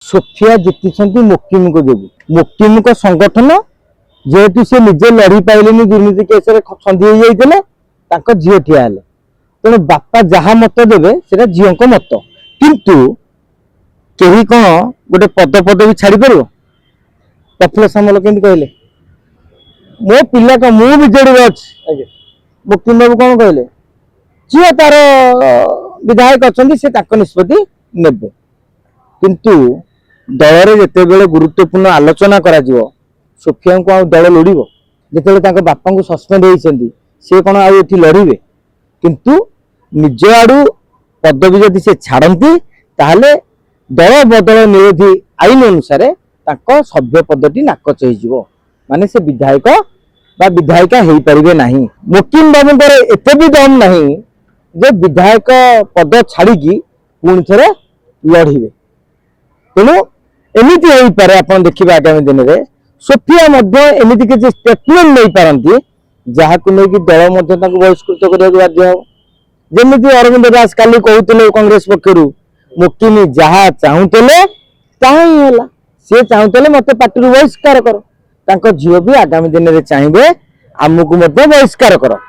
Sophia जीति मुक्तिमुख जो मुक्तिमुख संगठन जेहेतु से निजे लड़ी पाइले दुर्नीति केस छंदी होते झील ठिया तेणु बापा जहाँ मत देवे से झील को मत किंतु कहीं कौन गोटे पद पदवी छाड़ी पार प्रफुल्ल सामल केमती कहले मो पिला का मु विजेडी अच्छी मुक्ति बाबू कौन कहले जी तार विधायक अच्छा से निष्पत्ति नेबे किंतु दल जिते बड़े गुरुत्वपूर्ण आलोचना करा सोफिया को आ दल लड़ जिते बापा को सस्पेंड होती सी कौन आठ लड़े किंतु निज आड़ू पदवी जदि से छाड़ती ताहले दल बदल निरोधी आईन अनुसार सभ्य पदटी नाकच हो माने से विधायक बा विधायिका हो पारे ना मुकिम बाबू एत भी दम ना जे विधायक पद छाड़ी पुणी थे लड़े तेणु एमती हो पारे आप देखिए आगामी दिन में सोफिया एमती किसी स्टेटमेंट नहीं पारती जहाँ को लेकिन दल बहिष्कृत करने बाध्य हो जमी अरविंद दास काली कहते कांग्रेस पक्षर मुक्तिमी जहाँ चाहूले ताला सी चाहूले मत पार्टी बहिष्कार कर झील भी आगामी दिन में चाहिए आमको बहिष्कार कर।